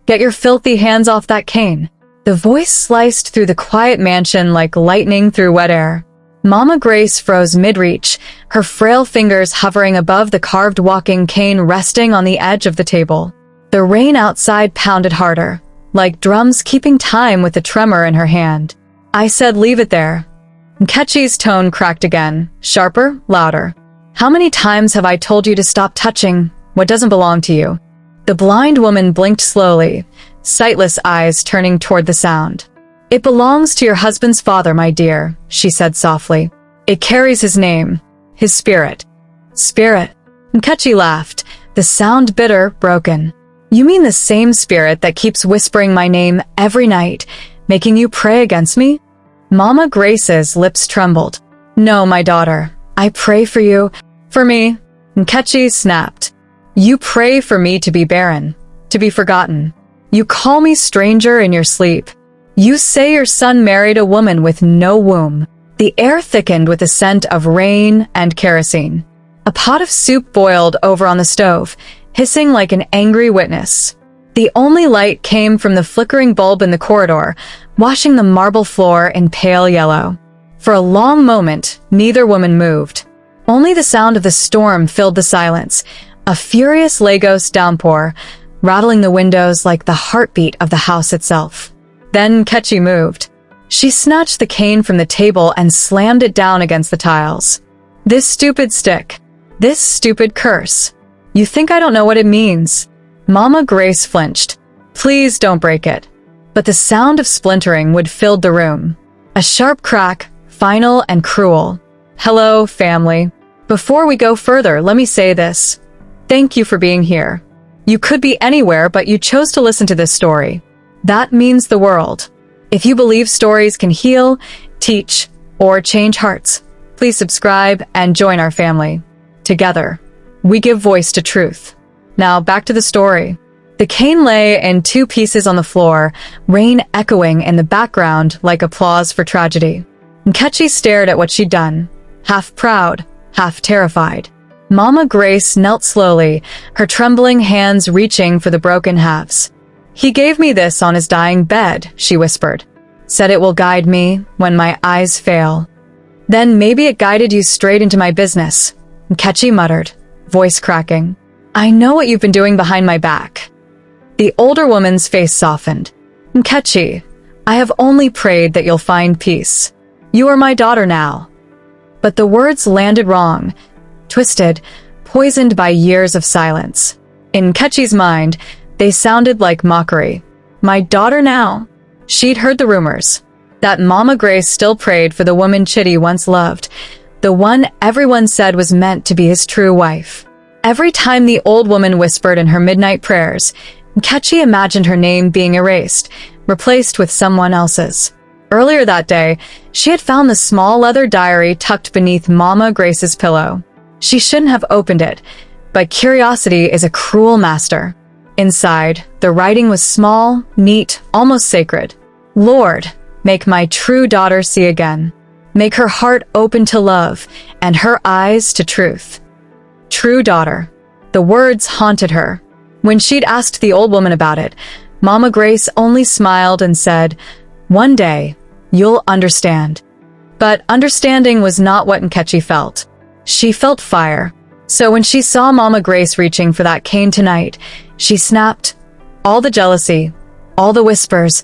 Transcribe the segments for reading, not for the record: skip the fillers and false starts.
Get your filthy hands off that cane. The voice sliced through the quiet mansion like lightning through wet air. Mama Grace froze mid-reach, her frail fingers hovering above the carved walking cane resting on the edge of the table. The rain outside pounded harder, like drums keeping time with the tremor in her hand. I said leave it there. Nkechi's tone cracked again, sharper, louder. How many times have I told you to stop touching what doesn't belong to you? The blind woman blinked slowly, sightless eyes turning toward the sound. It belongs to your husband's father, my dear, she said softly. It carries his name, his spirit. Spirit? Nkechi laughed, the sound bitter, broken. You mean the same spirit that keeps whispering my name every night, making you pray against me? Mama Grace's lips trembled. No, my daughter. I pray for you. For me. Nkechi snapped. You pray for me to be barren, to be forgotten. You call me stranger in your sleep. You say your son married a woman with no womb. The air thickened with the scent of rain and kerosene. A pot of soup boiled over on the stove, hissing like an angry witness. The only light came from the flickering bulb in the corridor, washing the marble floor in pale yellow. For a long moment, neither woman moved. Only the sound of the storm filled the silence, a furious Lagos downpour, rattling the windows like the heartbeat of the house itself. Then Nkechi moved. She snatched the cane from the table and slammed it down against the tiles. This stupid stick. This stupid curse. You think I don't know what it means? Mama Grace flinched. Please don't break it. But the sound of splintering would fill the room. A sharp crack, final and cruel. Hello, family. Before we go further, let me say this. Thank you for being here. You could be anywhere, but you chose to listen to this story. That means the world. If you believe stories can heal, teach, or change hearts, please subscribe and join our family. Together, we give voice to truth. Now back to the story. The cane lay in two pieces on the floor, rain echoing in the background like applause for tragedy. Nkechi stared at what she'd done, half proud, half terrified. Mama Grace knelt slowly, her trembling hands reaching for the broken halves. He gave me this on his dying bed, she whispered. Said it will guide me when my eyes fail. Then maybe it guided you straight into my business, Nkechi muttered, voice cracking. I know what you've been doing behind my back. The older woman's face softened. Nkechi, I have only prayed that you'll find peace. You are my daughter now. But the words landed wrong, twisted, poisoned by years of silence. In Nkechi's mind, they sounded like mockery. My daughter now? She'd heard the rumors. That Mama Grace still prayed for the woman Chitty once loved, the one everyone said was meant to be his true wife. Every time the old woman whispered in her midnight prayers, Nkechi imagined her name being erased, replaced with someone else's. Earlier that day, she had found the small leather diary tucked beneath Mama Grace's pillow. She shouldn't have opened it, but curiosity is a cruel master. Inside, the writing was small, neat, almost sacred. Lord, make my true daughter see again. Make her heart open to love and her eyes to truth. True daughter. The words haunted her. When she'd asked the old woman about it, Mama Grace only smiled and said, one day, you'll understand. But understanding was not what Nkechi felt. She felt fire. So when she saw Mama Grace reaching for that cane tonight, she snapped. All the jealousy, all the whispers,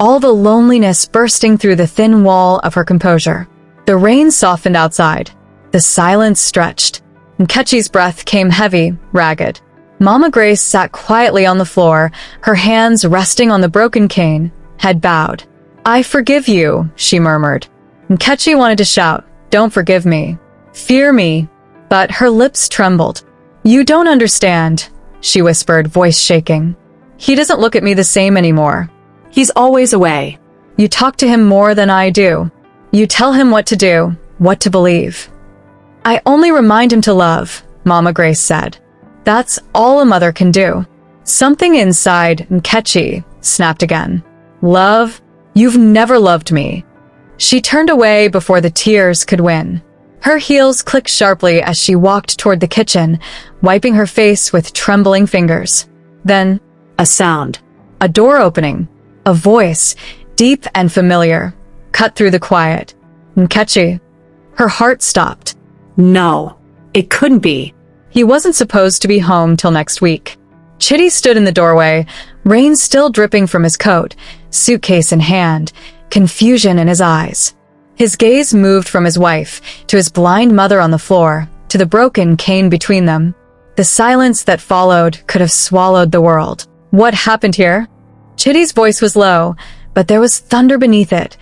all the loneliness bursting through the thin wall of her composure. The rain softened outside. The silence stretched. Nkechi's breath came heavy, ragged. Mama Grace sat quietly on the floor, her hands resting on the broken cane, head bowed. I forgive you, she murmured. Nkechi wanted to shout, don't forgive me. Fear me. But her lips trembled. You don't understand, she whispered, voice shaking. He doesn't look at me the same anymore. He's always away. You talk to him more than I do. You tell him what to do, what to believe. I only remind him to love, Mama Grace said. That's all a mother can do. Something inside Nkechi snapped again. Love? You've never loved me. She turned away before the tears could win. Her heels clicked sharply as she walked toward the kitchen, wiping her face with trembling fingers. Then, a sound. A door opening. A voice, deep and familiar, cut through the quiet. Nkechi. Her heart stopped. No, it couldn't be. He wasn't supposed to be home till next week. Chitty stood in the doorway, rain still dripping from his coat, suitcase in hand, confusion in his eyes. His gaze moved from his wife to his blind mother on the floor, to the broken cane between them. The silence that followed could have swallowed the world. What happened here? Chitty's voice was low, but there was thunder beneath it,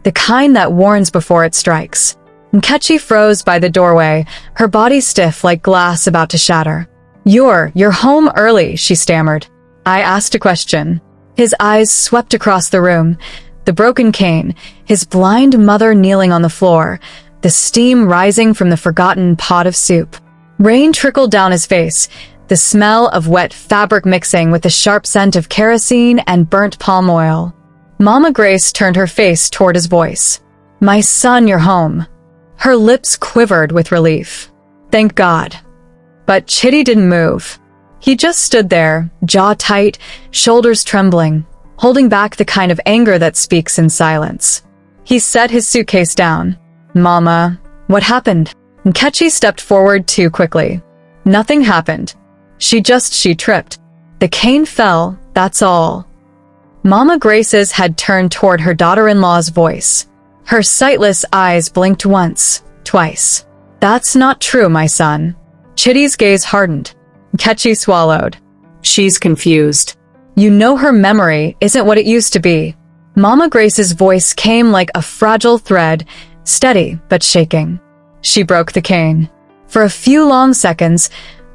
the kind that warns before it strikes. Nkechi froze by the doorway, her body stiff like glass about to shatter. You're home early," she stammered. I asked a question. His eyes swept across the room. The broken cane, his blind mother kneeling on the floor, the steam rising from the forgotten pot of soup. Rain trickled down his face, the smell of wet fabric mixing with the sharp scent of kerosene and burnt palm oil. Mama Grace turned her face toward his voice. "My son, you're home." Her lips quivered with relief. Thank God. But Chitty didn't move. He just stood there, jaw tight, shoulders trembling, holding back the kind of anger that speaks in silence. He set his suitcase down. "Mama, what happened?" Nkechi stepped forward too quickly. Nothing happened. She tripped. The cane fell, that's all. Mama Grace's had turned toward her daughter-in-law's voice. Her sightless eyes blinked once, twice. "That's not true, my son." Chitty's gaze hardened. Nkechi swallowed. "She's confused. You know her memory isn't what it used to be." Mama Grace's voice came like a fragile thread, steady but shaking. She broke the cane. For a few long seconds,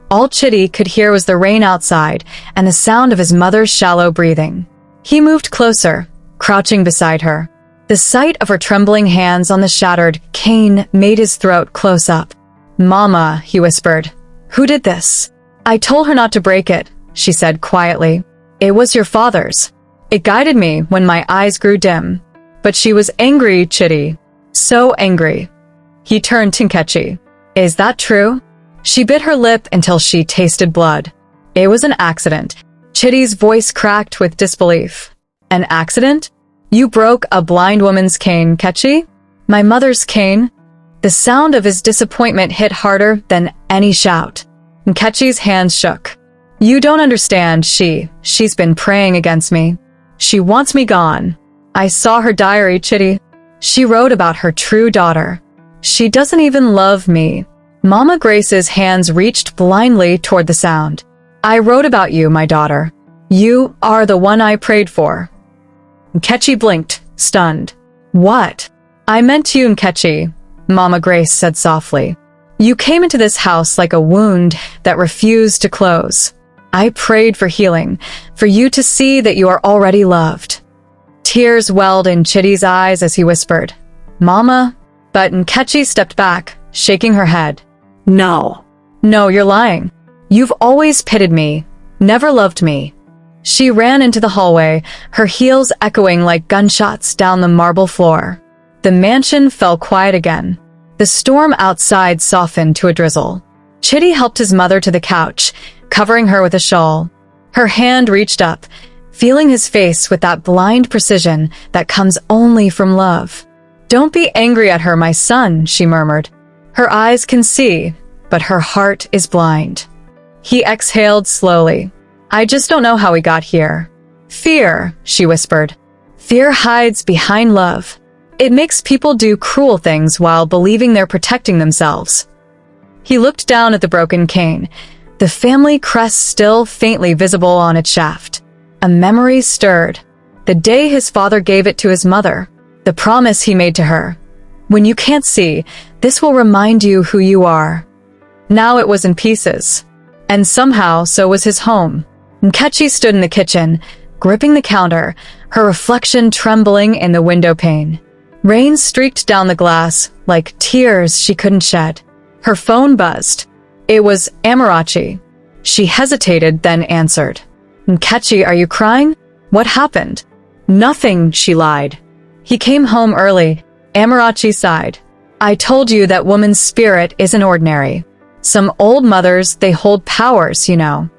all Chitty could hear was the rain outside and the sound of his mother's shallow breathing. He moved closer, crouching beside her. The sight of her trembling hands on the shattered cane made his throat close up. "Mama," he whispered. "Who did this?" "I told her not to break it," she said quietly. "It was your father's. It guided me when my eyes grew dim." But she was angry, Chitty. So angry. He turned to Nkechi. "Is that true?" She bit her lip until she tasted blood. "It was an accident." Chitty's voice cracked with disbelief. "An accident? You broke a blind woman's cane, Nkechi?" "My mother's cane?" The sound of his disappointment hit harder than any shout. Nkechi's hands shook. "You don't understand, she's been praying against me. She wants me gone. I saw her diary, Chitty. She wrote about her true daughter. She doesn't even love me." Mama Grace's hands reached blindly toward the sound. "I wrote about you, my daughter. You are the one I prayed for." Nkechi blinked, stunned. "What?" "I meant you, Nkechi," Mama Grace said softly. "You came into this house like a wound that refused to close. I prayed for healing, for you to see that you are already loved." Tears welled in Chitty's eyes as he whispered, "Mama," but Nkechi stepped back, shaking her head. "No. No, you're lying. You've always pitied me, never loved me." She ran into the hallway, her heels echoing like gunshots down the marble floor. The mansion fell quiet again. The storm outside softened to a drizzle. Chitty helped his mother to the couch, covering her with a shawl. Her hand reached up, feeling his face with that blind precision that comes only from love. "Don't be angry at her, my son," she murmured. "Her eyes can see, but her heart is blind." He exhaled slowly. "I just don't know how we got here." "Fear," she whispered. "Fear hides behind love. It makes people do cruel things while believing they're protecting themselves." He looked down at the broken cane, the family crest still faintly visible on its shaft. A memory stirred. The day his father gave it to his mother. The promise he made to her. "When you can't see, this will remind you who you are." Now it was in pieces. And somehow, so was his home. Nkechi stood in the kitchen, gripping the counter, her reflection trembling in the window pane. Rain streaked down the glass, like tears she couldn't shed. Her phone buzzed. It was Amarachi. She hesitated, then answered. "Nkechi, are you crying? What happened?" "Nothing," she lied. "He came home early," Amarachi sighed. "I told you that woman's spirit isn't ordinary. Some old mothers, they hold powers, you know."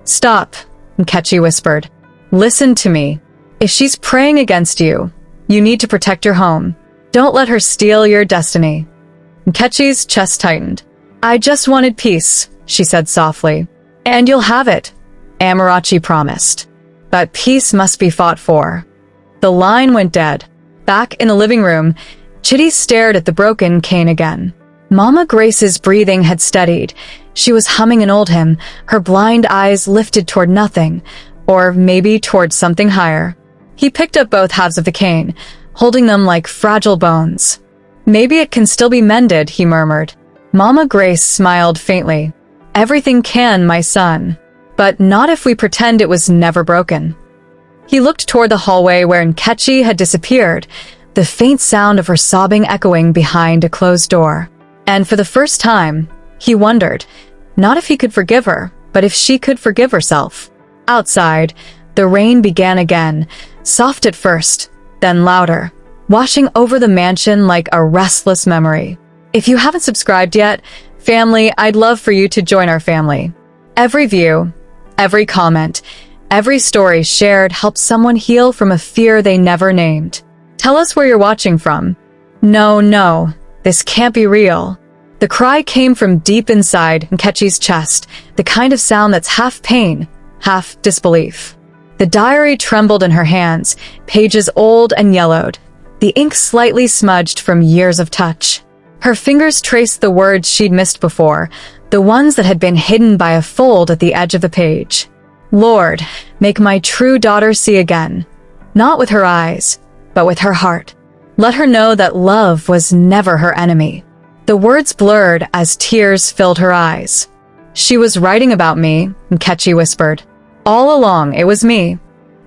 "Stop," Nkechi whispered. Listen to me. If she's praying against you, you need to protect your home. Don't let her steal your destiny. Nkechi's chest tightened. I just wanted peace, she said softly. And you'll have it, Amarachi promised. But peace must be fought for. The line went dead. Back in the living room, Chitty stared at the broken cane again. Mama Grace's breathing had steadied. She was humming an old hymn, her blind eyes lifted toward nothing, or maybe toward something higher. He picked up both halves of the cane, holding them like fragile bones. Maybe it can still be mended, he murmured. Mama Grace smiled faintly. Everything can, my son. But not if we pretend it was never broken. He looked toward the hallway where Nkechi had disappeared, the faint sound of her sobbing echoing behind a closed door. And for the first time, he wondered, not if he could forgive her, but if she could forgive herself. Outside, the rain began again, soft at first, then louder, washing over the mansion like a restless memory. If you haven't subscribed yet, family, I'd love for you to join our family. Every view, every comment, every story shared helps someone heal from a fear they never named. Tell us where you're watching from. No, this can't be real. The cry came from deep inside Nkechi's chest, the kind of sound that's half pain, half disbelief. The diary trembled in her hands, pages old and yellowed, the ink slightly smudged from years of touch. Her fingers traced the words she'd missed before, the ones that had been hidden by a fold at the edge of the page. Lord, make my true daughter see again, not with her eyes, but with her heart. Let her know that love was never her enemy. The words blurred as tears filled her eyes. She was writing about me, Nkechi whispered. All along, it was me.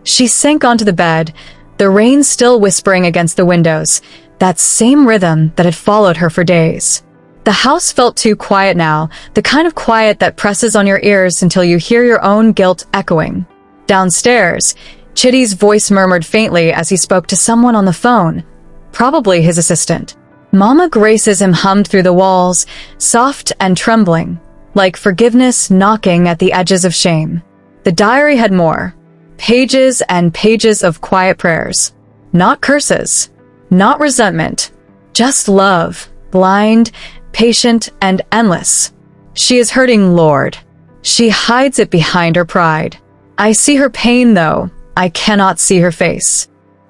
She sank onto the bed, the rain still whispering against the windows, that same rhythm that had followed her for days. The house felt too quiet now, the kind of quiet that presses on your ears until you hear your own guilt echoing. Downstairs, Chitty's voice murmured faintly as he spoke to someone on the phone, probably his assistant. Mama Grace's hymn hummed through the walls, soft and trembling, like forgiveness knocking at the edges of shame. The diary had more, pages and pages of quiet prayers. Not curses, not resentment, just love, blind, patient, and endless. She is hurting, Lord. She hides it behind her pride. I see her pain, though. I cannot see her face.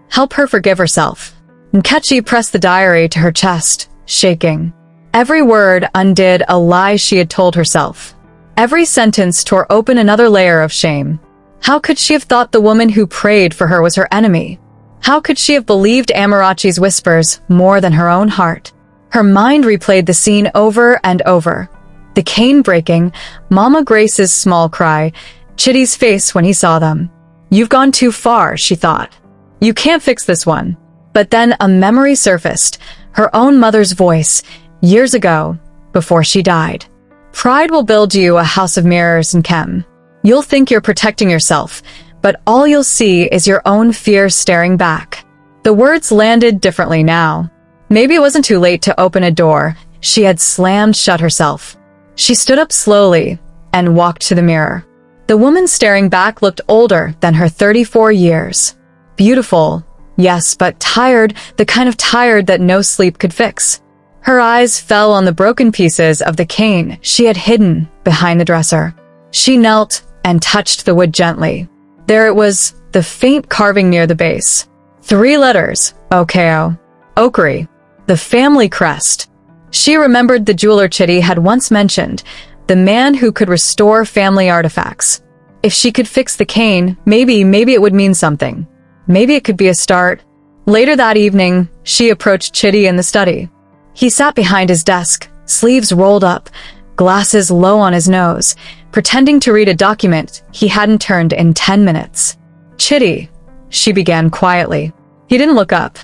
Help her forgive herself. Nkechi pressed the diary to her chest, shaking. Every word undid a lie she had told herself. Every sentence tore open another layer of shame. How could she have thought the woman who prayed for her was her enemy? How could she have believed Amarachi's whispers more than her own heart? Her mind replayed the scene over and over. The cane breaking, Mama Grace's small cry, Chitty's face when he saw them. You've gone too far, she thought. You can't fix this one. But then a memory surfaced, her own mother's voice, years ago, before she died. Pride will build you a house of mirrors, Nkem. You'll think you're protecting yourself, but all you'll see is your own fear staring back. The words landed differently now. Maybe it wasn't too late to open a door she had slammed shut herself. She stood up slowly and walked to the mirror. The woman staring back looked older than her 34 years. Beautiful, yes, but tired, the kind of tired that no sleep could fix. Her eyes fell on the broken pieces of the cane she had hidden behind the dresser. She knelt and touched the wood gently. There it was, the faint carving near the base. 3 letters, Okeo. Okri. The family crest. She remembered the jeweler Chitty had once mentioned, the man who could restore family artifacts. If she could fix the cane, maybe it would mean something. Maybe it could be a start. Later that evening, she approached Chitty in the study. He sat behind his desk, sleeves rolled up, glasses low on his nose, pretending to read a document he hadn't turned in 10 minutes. Chitty, she began quietly. He didn't look up.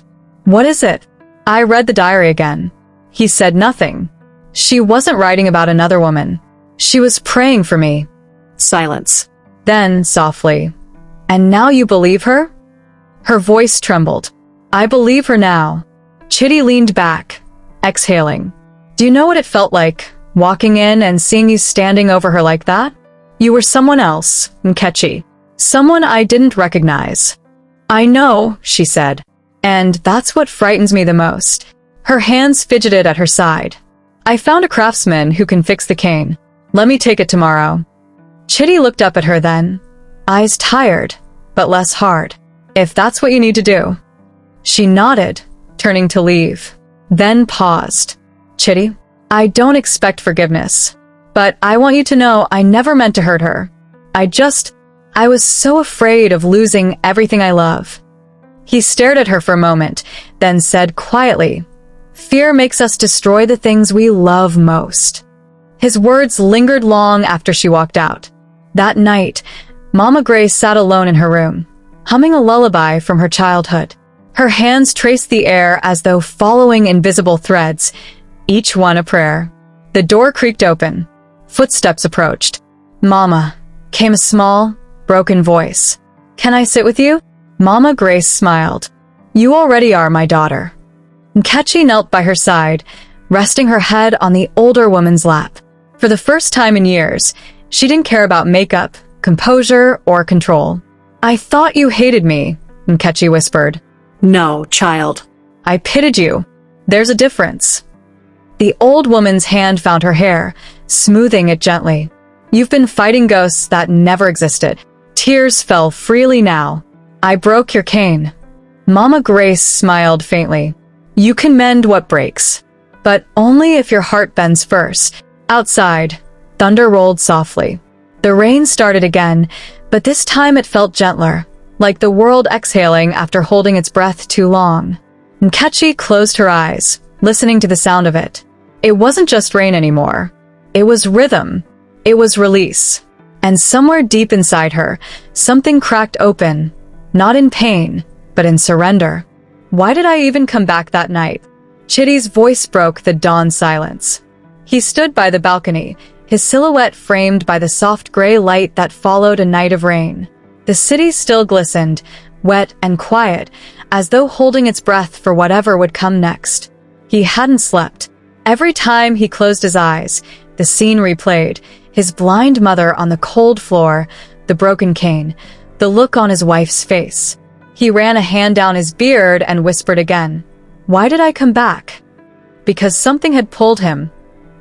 What is it? I read the diary again. He said nothing. She wasn't writing about another woman. She was praying for me. Silence. Then, softly, and now you believe her? Her voice trembled. I believe her now. Chitty leaned back, exhaling. Do you know what it felt like, walking in and seeing you standing over her like that? You were someone else, Nkechi. Someone I didn't recognize. I know, she said. And that's what frightens me the most. Her hands fidgeted at her side. I found a craftsman who can fix the cane. Let me take it tomorrow. Chitty looked up at her then, eyes tired, but less hard. If that's what you need to do. She nodded, turning to leave, then paused. Chitty, I don't expect forgiveness, but I want you to know I never meant to hurt her. I was so afraid of losing everything I love. He stared at her for a moment, then said quietly, Fear makes us destroy the things we love most. His words lingered long after she walked out. That night, Mama Grace sat alone in her room, humming a lullaby from her childhood. Her hands traced the air as though following invisible threads, each one a prayer. The door creaked open. Footsteps approached. Mama, came a small, broken voice. Can I sit with you? Mama Grace smiled. You already are, my daughter. Nkechi knelt by her side, resting her head on the older woman's lap. For the first time in years, she didn't care about makeup, composure, or control. I thought you hated me, Nkechi whispered. No, child. I pitied you. There's a difference. The old woman's hand found her hair, smoothing it gently. You've been fighting ghosts that never existed. Tears fell freely now. I broke your cane. Mama Grace smiled faintly. You can mend what breaks, but only if your heart bends first. Outside, thunder rolled softly. The rain started again, but this time it felt gentler, like the world exhaling after holding its breath too long. Nkechi closed her eyes, listening to the sound of it. It wasn't just rain anymore. It was rhythm. It was release. And somewhere deep inside her, something cracked open, not in pain, but in surrender. Why did I even come back that night? Chitty's voice broke the dawn silence. He stood by the balcony, his silhouette framed by the soft gray light that followed a night of rain. The city still glistened, wet and quiet, as though holding its breath for whatever would come next. He hadn't slept. Every time he closed his eyes, the scene replayed, his blind mother on the cold floor, the broken cane, the look on his wife's face. He ran a hand down his beard and whispered again, Why did I come back? Because something had pulled him.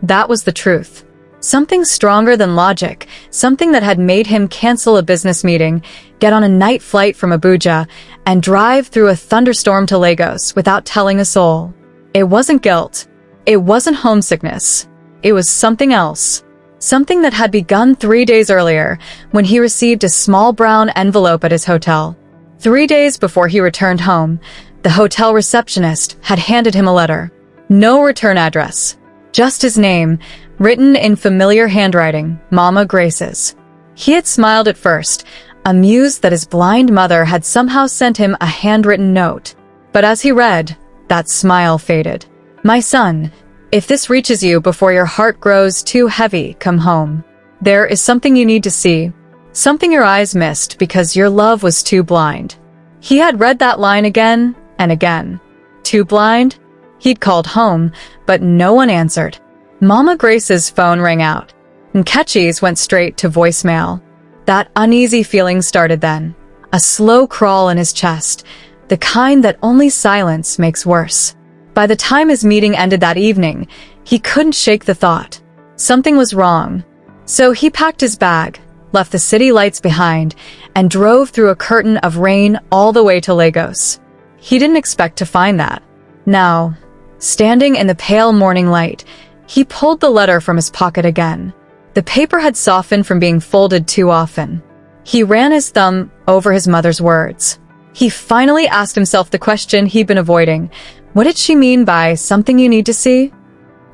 That was the truth. Something stronger than logic, something that had made him cancel a business meeting, get on a night flight from Abuja, and drive through a thunderstorm to Lagos without telling a soul. It wasn't guilt. It wasn't homesickness. It was something else. Something that had begun 3 days earlier, when he received a small brown envelope at his hotel. 3 days before he returned home, the hotel receptionist had handed him a letter. No return address. Just his name, written in familiar handwriting, Mama Grace's. He had smiled at first, amused that his blind mother had somehow sent him a handwritten note. But as he read, that smile faded. My son, if this reaches you before your heart grows too heavy, come home. There is something you need to see. Something your eyes missed because your love was too blind. He had read that line again and again. Too blind? He'd called home, but no one answered. Mama Grace's phone rang out. Nkechi's went straight to voicemail. That uneasy feeling started then. A slow crawl in his chest, the kind that only silence makes worse. By the time his meeting ended that evening, he couldn't shake the thought. Something was wrong. So he packed his bag, left the city lights behind, and drove through a curtain of rain all the way to Lagos. He didn't expect to find that. Now, standing in the pale morning light, he pulled the letter from his pocket again. The paper had softened from being folded too often. He ran his thumb over his mother's words. He finally asked himself the question he'd been avoiding. What did she mean by something you need to see?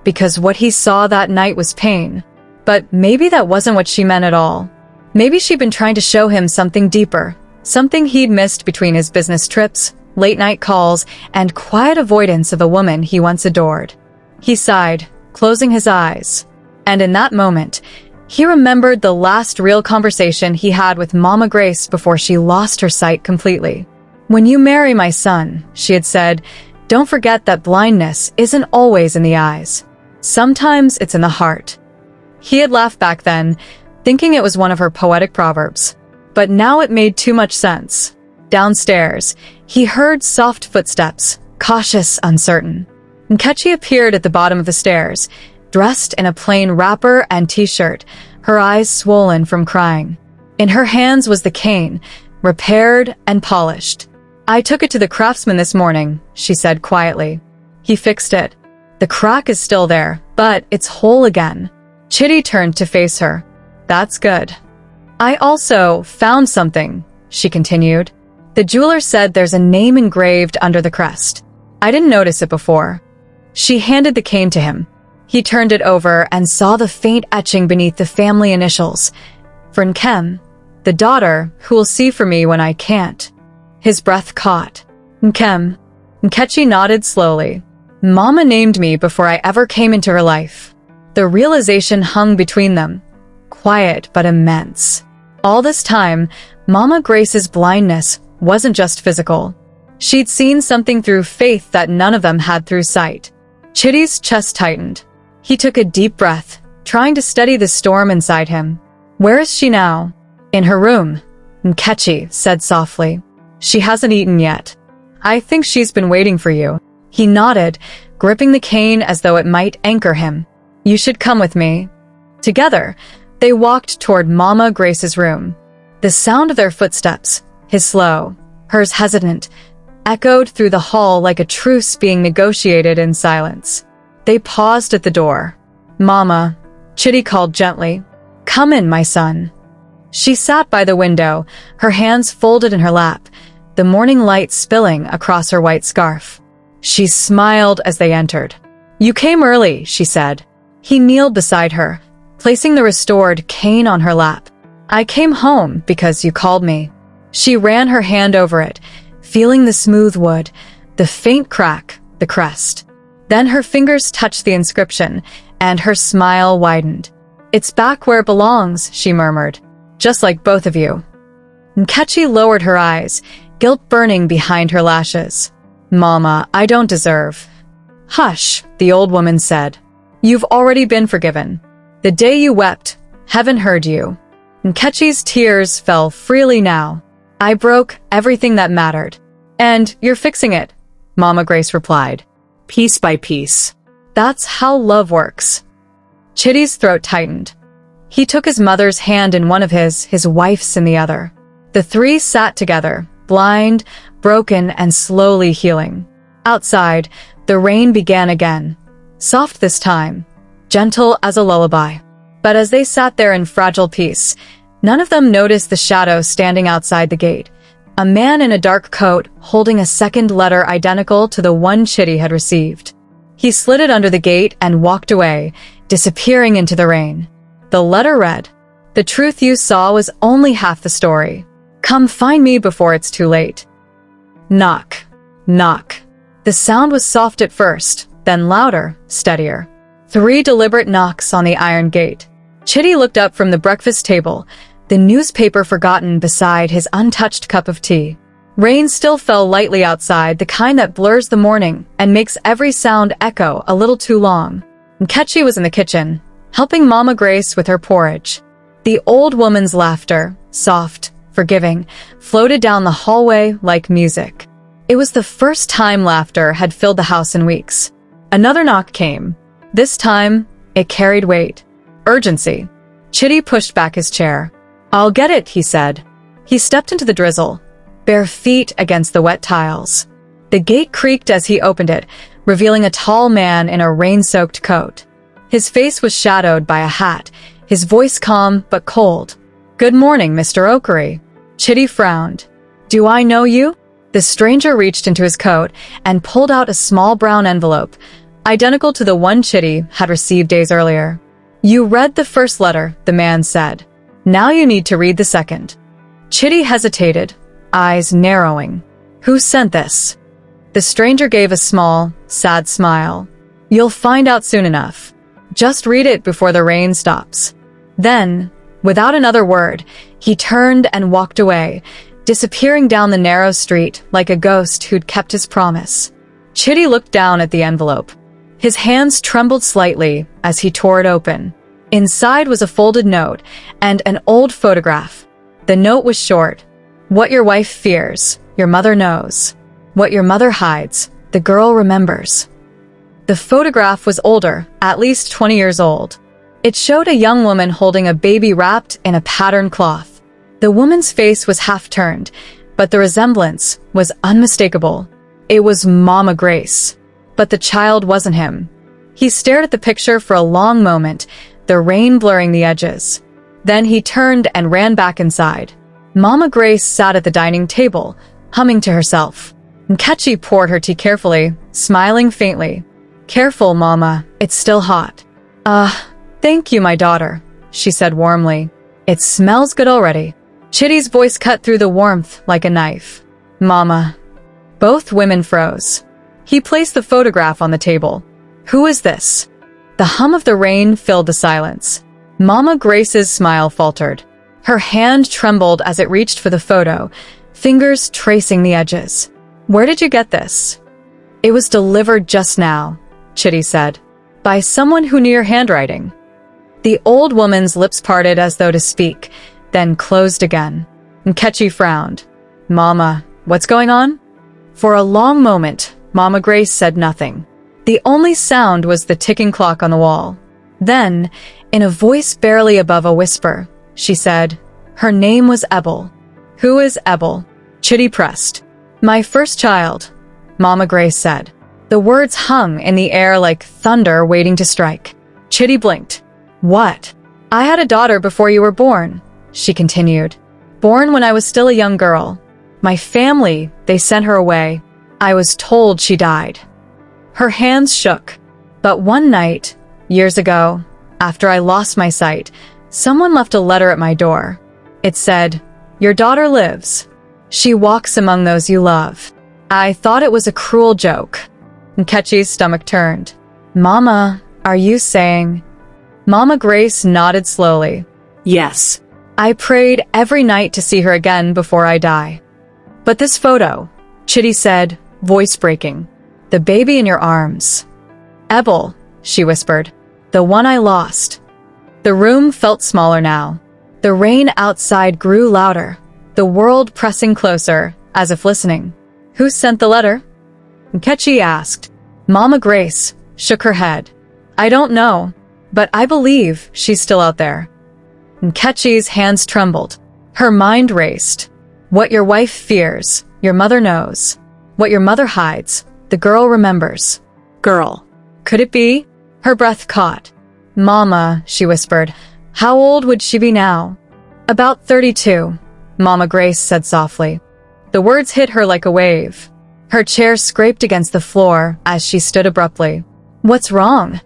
Because what he saw that night was pain. But maybe that wasn't what she meant at all. Maybe she'd been trying to show him something deeper, something he'd missed between his business trips, late-night calls, and quiet avoidance of a woman he once adored. He sighed, closing his eyes. And in that moment, he remembered the last real conversation he had with Mama Grace before she lost her sight completely. When you marry my son, she had said, don't forget that blindness isn't always in the eyes. Sometimes it's in the heart. He had laughed back then, thinking it was one of her poetic proverbs. but now it made too much sense. Downstairs, he heard soft footsteps, cautious, uncertain. Nkechi appeared at the bottom of the stairs, dressed in a plain wrapper and t-shirt, her eyes swollen from crying. In her hands was the cane, repaired and polished. "I took it to the craftsman this morning," she said quietly. "He fixed it. The crack is still there, but it's whole again." Chitty turned to face her. "That's good." "I also found something," she continued. "The jeweler said there's a name engraved under the crest. I didn't notice it before." She handed the cane to him. He turned it over and saw the faint etching beneath the family initials. "For Nkem, the daughter who will see for me when I can't." His breath caught. "Nkem." Nkechi nodded slowly. "Mama named me before I ever came into her life." The realization hung between them, quiet but immense. All this time, Mama Grace's blindness wasn't just physical. She'd seen something through faith that none of them had through sight. Chitty's chest tightened. He took a deep breath, trying to steady the storm inside him. "Where is she now?" "In her room," Nkechi said softly. "She hasn't eaten yet. I think she's been waiting for you." He nodded, gripping the cane as though it might anchor him. "You should come with me." Together, they walked toward Mama Grace's room. The sound of their footsteps, his slow, hers hesitant, echoed through the hall like a truce being negotiated in silence. They paused at the door. "Mama," Chitty called gently. "Come in, my son." She sat by the window, her hands folded in her lap, the morning light spilling across her white scarf. She smiled as they entered. "You came early," she said. He kneeled beside her, placing the restored cane on her lap. "I came home because you called me." She ran her hand over it, feeling the smooth wood, the faint crack, the crest. Then her fingers touched the inscription, and her smile widened. "It's back where it belongs," she murmured. "Just like both of you." Nkechi lowered her eyes, guilt burning behind her lashes. "Mama, I don't deserve." "Hush," the old woman said. "You've already been forgiven. The day you wept, heaven heard you." Nkechi's tears fell freely now. "I broke everything that mattered. And you're fixing it," Mama Grace replied. "Piece by piece." "That's how love works." Chitty's throat tightened. He took his mother's hand in one of his wife's in the other. The three sat together, blind, broken, and slowly healing. Outside, the rain began again. Soft this time, gentle as a lullaby. But as they sat there in fragile peace, none of them noticed the shadow standing outside the gate. A man in a dark coat holding a second letter identical to the one Chitty had received. He slid it under the gate and walked away, disappearing into the rain. The letter read, "The truth you saw was only half the story. Come find me before it's too late." Knock. Knock. The sound was soft at first, then louder, steadier. 3 deliberate knocks on the iron gate. Chitty looked up from the breakfast table, the newspaper forgotten beside his untouched cup of tea. Rain still fell lightly outside, the kind that blurs the morning and makes every sound echo a little too long. Nkechi was in the kitchen, helping Mama Grace with her porridge. The old woman's laughter, soft, forgiving, floated down the hallway like music. It was the first time laughter had filled the house in weeks. Another knock came. This time, it carried weight. Urgency. Chitty pushed back his chair. "I'll get it," he said. He stepped into the drizzle, bare feet against the wet tiles. The gate creaked as he opened it, revealing a tall man in a rain-soaked coat. His face was shadowed by a hat, his voice calm but cold. "Good morning, Mr. Okery." Chitty frowned. "Do I know you?" The stranger reached into his coat and pulled out a small brown envelope, identical to the one Chitty had received days earlier. "You read the first letter," the man said. "Now you need to read the second." Chitty hesitated, eyes narrowing. "Who sent this?" The stranger gave a small, sad smile. "You'll find out soon enough. Just read it before the rain stops." Then, without another word, he turned and walked away, disappearing down the narrow street like a ghost who'd kept his promise. Chitty looked down at the envelope. His hands trembled slightly as he tore it open. Inside was a folded note and an old photograph. The note was short. What your wife fears, your mother knows. What your mother hides, the girl remembers. The photograph was older, at least 20 years old. It showed a young woman holding a baby wrapped in a patterned cloth. The woman's face was half-turned, but the resemblance was unmistakable. It was Mama Grace. But the child wasn't him. He stared at the picture for a long moment, the rain blurring the edges. Then he turned and ran back inside. Mama Grace sat at the dining table, humming to herself. Nkechi poured her tea carefully, smiling faintly. Careful, Mama, it's still hot. Thank you, my daughter, she said warmly. It smells good already. Chitty's voice cut through the warmth like a knife. Mama. Both women froze. He placed the photograph on the table. Who is this? The hum of the rain filled the silence. Mama Grace's smile faltered. Her hand trembled as it reached for the photo, fingers tracing the edges. Where did you get this? It was delivered just now, Chitty said. By someone who knew your handwriting. The old woman's lips parted as though to speak, then closed again. Nkechi frowned. Mama, what's going on? For a long moment, Mama Grace said nothing. The only sound was the ticking clock on the wall. Then, in a voice barely above a whisper, she said, her name was Ebel. Who is Ebel? Chitty pressed. My first child, Mama Grace said. The words hung in the air like thunder waiting to strike. Chitty blinked. What? I had a daughter before you were born, she continued. Born when I was still a young girl. My family, they sent her away. I was told she died. Her hands shook. But one night, years ago, after I lost my sight, someone left a letter at my door. It said, your daughter lives. She walks among those you love. I thought it was a cruel joke. Nkechi's stomach turned. Mama, are you saying? Mama Grace nodded slowly. Yes. I prayed every night to see her again before I die. But this photo, Chitty said, voice breaking. The baby in your arms. Ebel, she whispered. The one I lost. The room felt smaller now. The rain outside grew louder, the world pressing closer, as if listening. Who sent the letter? Nkechi asked. Mama Grace shook her head. I don't know, but I believe she's still out there. Nkechi's hands trembled. Her mind raced. What your wife fears, your mother knows. What your mother hides, the girl remembers. Girl. Could it be? Her breath caught. Mama, she whispered. How old would she be now? About 32, Mama Grace said softly. The words hit her like a wave. Her chair scraped against the floor as she stood abruptly. What's wrong?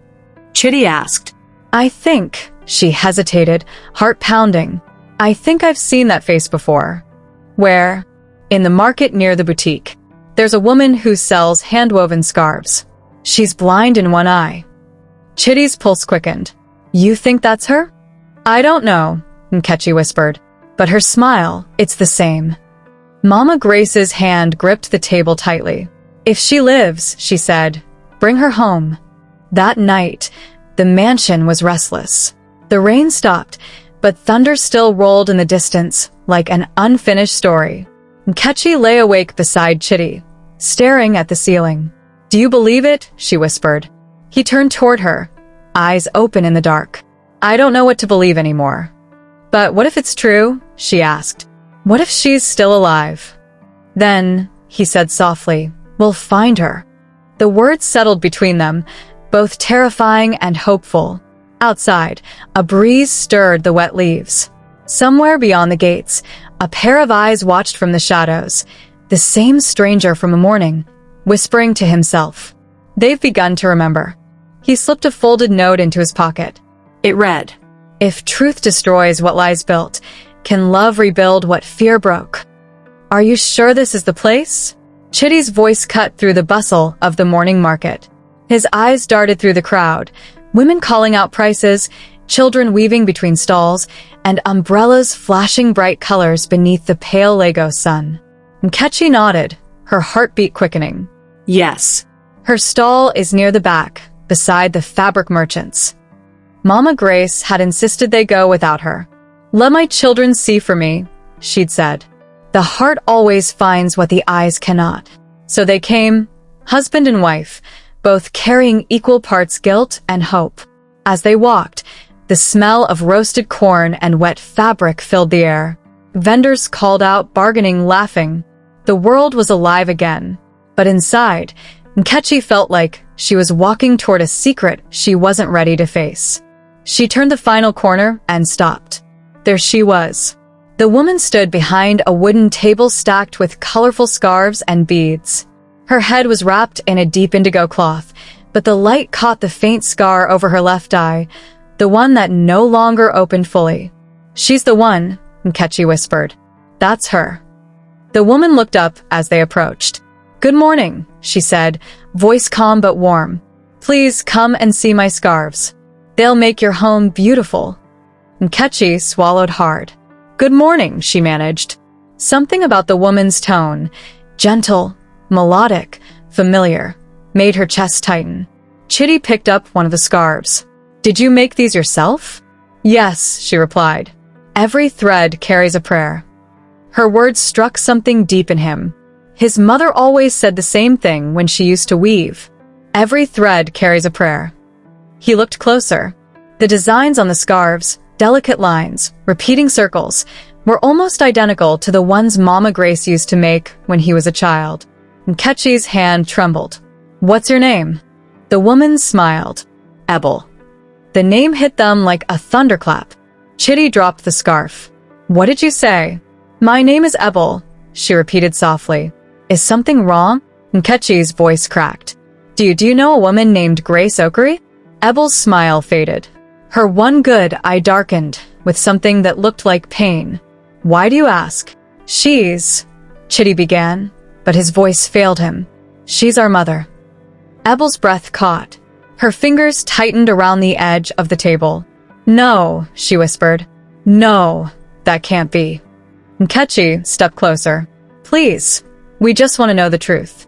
Chitty asked. I think, she hesitated, heart pounding. I think I've seen that face before. Where? In the market near the boutique. There's a woman who sells hand-woven scarves. She's blind in one eye. Chitty's pulse quickened. You think that's her? I don't know, Nkechi whispered. But her smile, it's the same. Mama Grace's hand gripped the table tightly. If she lives, she said, bring her home. That night, the mansion was restless. The rain stopped, but thunder still rolled in the distance like an unfinished story. Nkechi lay awake beside Chitty, staring at the ceiling. Do you believe it? She whispered. He turned toward her, eyes open in the dark. I don't know what to believe anymore. But what if it's true? She asked. What if she's still alive? Then, he said softly, we'll find her. The words settled between them, both terrifying and hopeful. Outside, a breeze stirred the wet leaves. Somewhere beyond the gates, a pair of eyes watched from the shadows, the same stranger from a morning, whispering to himself. They've begun to remember. He slipped a folded note into his pocket. It read, If truth destroys what lies built, can love rebuild what fear broke? Are you sure this is the place? Chitty's voice cut through the bustle of the morning market. His eyes darted through the crowd, women calling out prices, children weaving between stalls, and umbrellas flashing bright colors beneath the pale Lego sun. Nkechi nodded, her heartbeat quickening. Yes. Her stall is near the back, beside the fabric merchants. Mama Grace had insisted they go without her. Let my children see for me, she'd said. The heart always finds what the eyes cannot. So they came, husband and wife, both carrying equal parts guilt and hope. As they walked, the smell of roasted corn and wet fabric filled the air. Vendors called out, bargaining, laughing. The world was alive again. But inside, Nkechi felt like she was walking toward a secret she wasn't ready to face. She turned the final corner and stopped. There she was. The woman stood behind a wooden table stacked with colorful scarves and beads. Her head was wrapped in a deep indigo cloth, but the light caught the faint scar over her left eye, the one that no longer opened fully. "She's the one," Nkechi whispered. "That's her." The woman looked up as they approached. "Good morning," she said, voice calm but warm. "Please come and see my scarves. They'll make your home beautiful." Nkechi swallowed hard. "Good morning," she managed. Something about the woman's tone, gentle, melodic, familiar, made her chest tighten. Chitty picked up one of the scarves. "Did you make these yourself?" "Yes," she replied. "Every thread carries a prayer." Her words struck something deep in him. His mother always said the same thing when she used to weave. Every thread carries a prayer. He looked closer. The designs on the scarves, delicate lines, repeating circles, were almost identical to the ones Mama Grace used to make when he was a child. Nkechi's hand trembled. "What's your name?" The woman smiled. "Ebel." The name hit them like a thunderclap. Chitty dropped the scarf. "What did you say?" "My name is Ebel," she repeated softly. "Is something wrong?" Nkechi's voice cracked. Do you know a woman named Grace Okery?" Ebel's smile faded. Her one good eye darkened with something that looked like pain. "Why do you ask?" Chitty began, but his voice failed him. "She's our mother." Ebel's breath caught. Her fingers tightened around the edge of the table. "No," she whispered. "No, that can't be." Nkechi stepped closer. "Please, we just want to know the truth."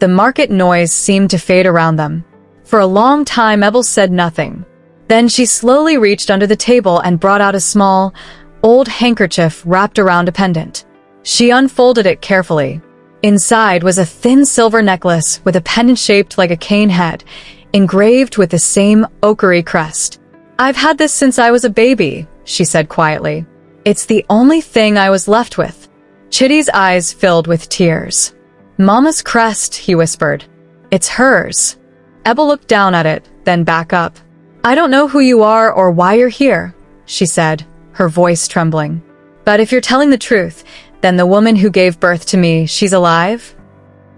The market noise seemed to fade around them. For a long time, Ebel said nothing. Then she slowly reached under the table and brought out a small, old handkerchief wrapped around a pendant. She unfolded it carefully. Inside was a thin silver necklace with a pendant shaped like a cane head, engraved with the same Okery crest. "I've had this since I was a baby," she said quietly. "It's the only thing I was left with." Chitty's eyes filled with tears. "Mama's crest," he whispered. "It's hers." Ebel looked down at it, then back up. "I don't know who you are or why you're here," she said, her voice trembling. "But if you're telling the truth, then the woman who gave birth to me, she's alive?"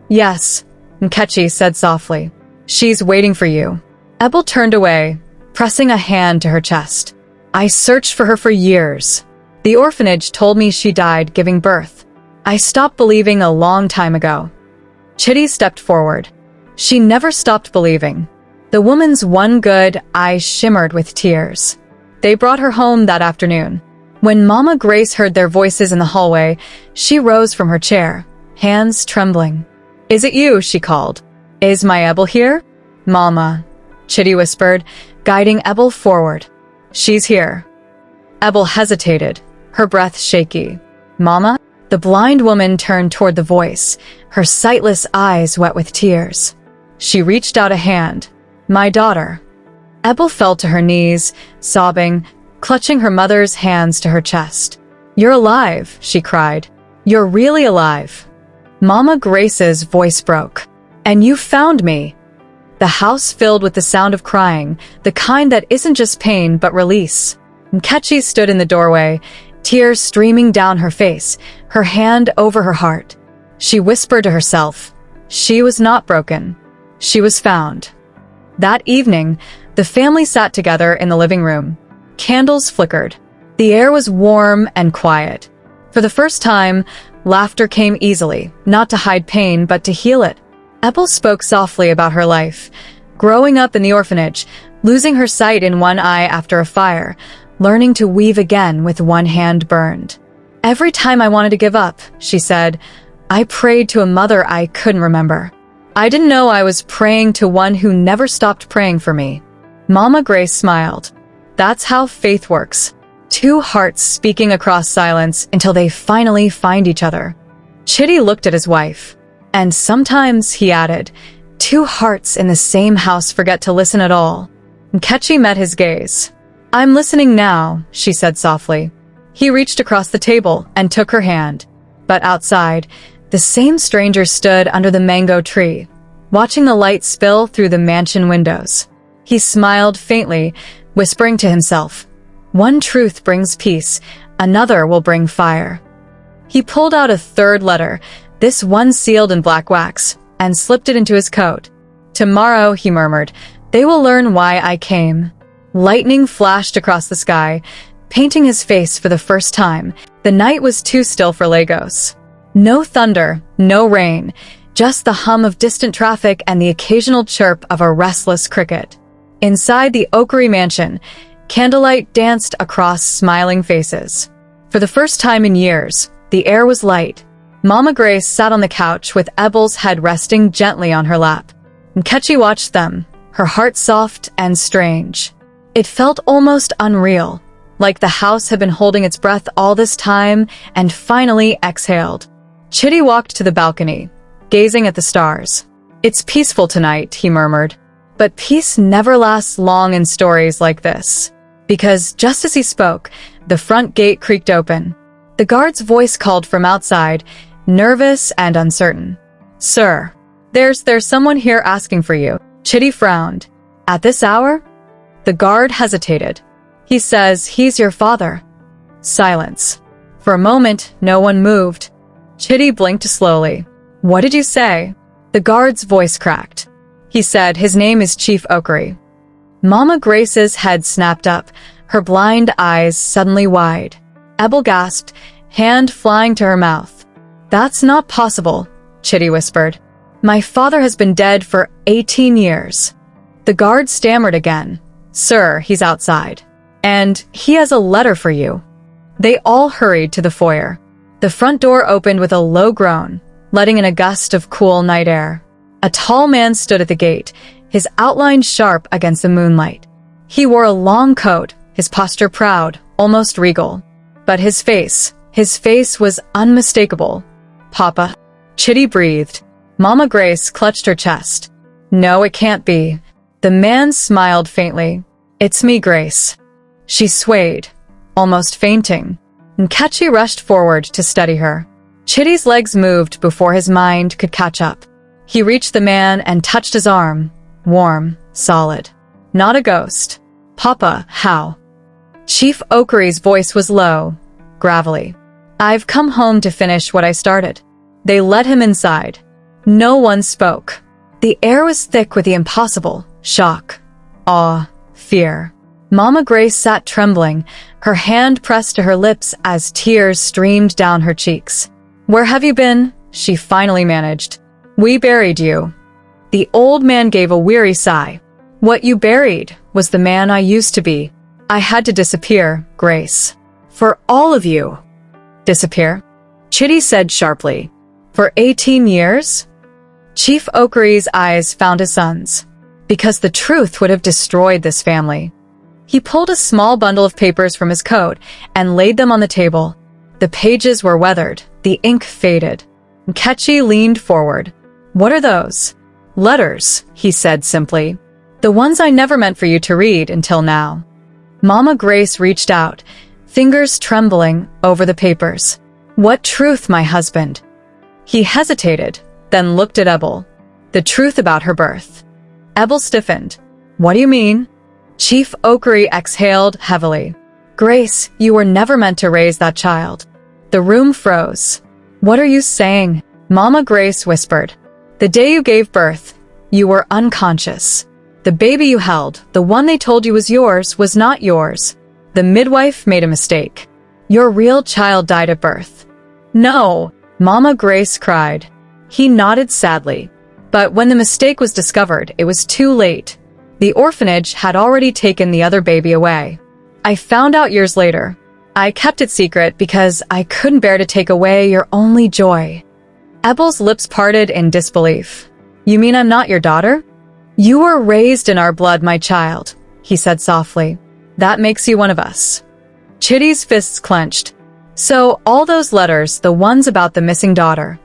"Yes," Nkechi said softly. "She's waiting for you." Ebel turned away, pressing a hand to her chest. "I searched for her for years. The orphanage told me she died giving birth. I stopped believing a long time ago." Chitty stepped forward. She never stopped believing. The woman's one good eye shimmered with tears. They brought her home that afternoon. When Mama Grace heard their voices in the hallway, she rose from her chair, hands trembling. "Is it you?" she called. "Is my Ebel here?" "Mama," Chitty whispered, guiding Ebel forward. "She's here." Ebel hesitated, her breath shaky. "Mama?" The blind woman turned toward the voice, her sightless eyes wet with tears. She reached out a hand. "My daughter." Ebel fell to her knees, sobbing, clutching her mother's hands to her chest. "You're alive," she cried. "You're really alive." Mama Grace's voice broke. "And you found me." The house filled with the sound of crying, the kind that isn't just pain but release. Nkechi stood in the doorway, tears streaming down her face, her hand over her heart. She whispered to herself, she was not broken. She was found. That evening, the family sat together in the living room. Candles flickered. The air was warm and quiet. For the first time, laughter came easily, not to hide pain but to heal it. Ebel spoke softly about her life, growing up in the orphanage, losing her sight in one eye after a fire, learning to weave again with one hand burned. "Every time I wanted to give up," she said, "I prayed to a mother I couldn't remember. I didn't know I was praying to one who never stopped praying for me." Mama Grace smiled. "That's how faith works. two hearts speaking across silence until they finally find each other. Chitty looked at his wife. And sometimes, he added, two hearts in the same house forget to listen at all. Nkechi met his gaze. I'm listening now, she said softly. He reached across the table and took her hand. But outside, the same stranger stood under the mango tree, watching the light spill through the mansion windows. He smiled faintly, whispering to himself, one truth brings peace, another will bring fire. He pulled out a third letter, this one sealed in black wax, and slipped it into his coat. Tomorrow, he murmured, they will learn why I came. Lightning flashed across the sky, painting his face for the first time. The night was too still for Lagos. No thunder, no rain, just the hum of distant traffic and the occasional chirp of a restless cricket. Inside the Oakary mansion, candlelight danced across smiling faces. For the first time in years, the air was light. Mama Grace sat on the couch with Ebel's head resting gently on her lap. Nkechi watched them, her heart soft and strange. It felt almost unreal, like the house had been holding its breath all this time and finally exhaled. Chitty walked to the balcony, gazing at the stars. It's peaceful tonight, he murmured. But peace never lasts long in stories like this. Because just as he spoke, the front gate creaked open. The guard's voice called from outside, nervous and uncertain. Sir, there's someone here asking for you. Chitty frowned. At this hour? The guard hesitated. He says he's your father. Silence. For a moment, no one moved. Chitty blinked slowly. What did you say? The guard's voice cracked. He said his name is Chief Oakary. Mama Grace's head snapped up, her blind eyes suddenly wide. Ebel gasped, hand flying to her mouth. That's not possible, Chitty whispered. My father has been dead for 18 years. The guard stammered again. Sir, he's outside. And he has a letter for you. They all hurried to the foyer. The front door opened with a low groan, letting in a gust of cool night air. A tall man stood at the gate, his outline sharp against the moonlight. He wore a long coat, his posture proud, almost regal. But his face was unmistakable. Papa. Chitty breathed. Mama Grace clutched her chest. No, it can't be. The man smiled faintly. It's me, Grace. She swayed, almost fainting. Nkechi rushed forward to steady her. Chitty's legs moved before his mind could catch up. He reached the man and touched his arm. Warm, solid. Not a ghost. Papa, how? Chief Oakary's voice was low, gravelly. I've come home to finish what I started. They led him inside. No one spoke. The air was thick with the impossible, shock, awe, fear. Mama Grace sat trembling, her hand pressed to her lips as tears streamed down her cheeks. Where have you been? She finally managed. We buried you. The old man gave a weary sigh. What you buried was the man I used to be. I had to disappear, Grace. For all of you. Disappear? Chitty said sharply. For 18 years? Chief Oakary's eyes found his son's. Because the truth would have destroyed this family. He pulled a small bundle of papers from his coat and laid them on the table. The pages were weathered, the ink faded. Nkechi leaned forward. What are those? Letters, he said simply. The ones I never meant for you to read until now. Mama Grace reached out, fingers trembling over the papers. What truth, my husband? He hesitated, then looked at Ebel. The truth about her birth. Ebel stiffened. What do you mean? Chief Oakary exhaled heavily. Grace, you were never meant to raise that child. The room froze. What are you saying? Mama Grace whispered. The day you gave birth, you were unconscious. The baby you held, the one they told you was yours, was not yours. The midwife made a mistake. Your real child died at birth. No, Mama Grace cried. He nodded sadly. But when the mistake was discovered, it was too late. The orphanage had already taken the other baby away. I found out years later. I kept it secret because I couldn't bear to take away your only joy. Ebel's lips parted in disbelief. You mean I'm not your daughter? You were raised in our blood, my child, he said softly. That makes you one of us. Chitty's fists clenched. So, all those letters, the ones about the missing daughter,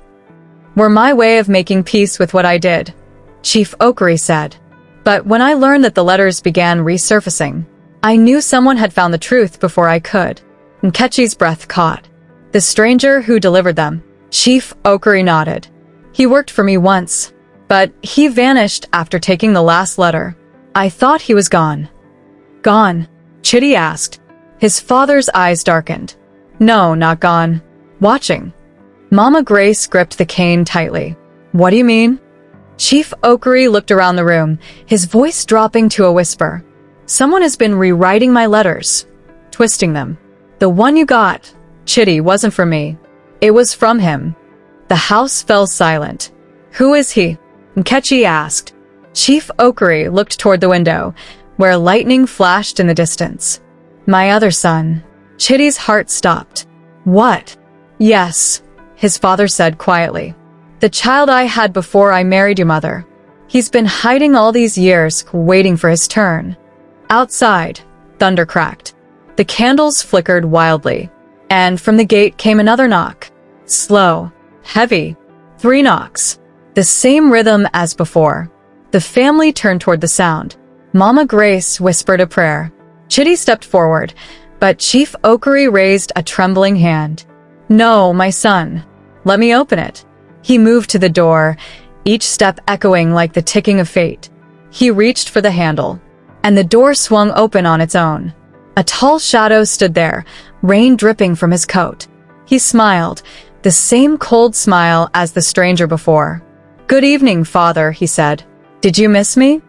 were my way of making peace with what I did, Chief Oakery said. But when I learned that the letters began resurfacing, I knew someone had found the truth before I could. Nkechi's breath caught. The stranger who delivered them. Chief Oakery nodded. He worked for me once, but he vanished after taking the last letter. I thought he was gone. Gone? Chitty asked. His father's eyes darkened. No, not gone. Watching. Mama Grace gripped the cane tightly. What do you mean? Chief Oakery looked around the room, his voice dropping to a whisper. Someone has been rewriting my letters, twisting them. The one you got, Chitty, wasn't from me. It was from him. The house fell silent. Who is he? Nkechi asked. Chief Oakery looked toward the window, where lightning flashed in the distance. My other son. Chitty's heart stopped. What? Yes, his father said quietly. The child I had before I married your mother. He's been hiding all these years, waiting for his turn. Outside, thunder cracked. The candles flickered wildly, and from the gate came another knock. Slow, heavy, 3 knocks. The same rhythm as before. The family turned toward the sound. Mama Grace whispered a prayer. Chitty stepped forward, but Chief Oakery raised a trembling hand. No, my son. Let me open it. He moved to the door, each step echoing like the ticking of fate. He reached for the handle, and the door swung open on its own. A tall shadow stood there, rain dripping from his coat. He smiled, the same cold smile as the stranger before. Good evening, father, he said. Did you miss me?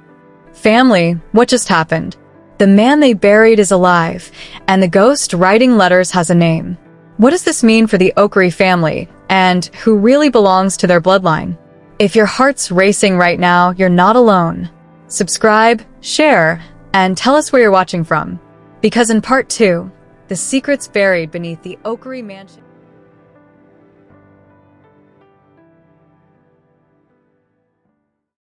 Family, what just happened? The man they buried is alive, and the ghost writing letters has a name. What does this mean for the Oakery family, and who really belongs to their bloodline? If your heart's racing right now, you're not alone. Subscribe, share, and tell us where you're watching from. Because in part 2, the secrets buried beneath the Oakery mansion...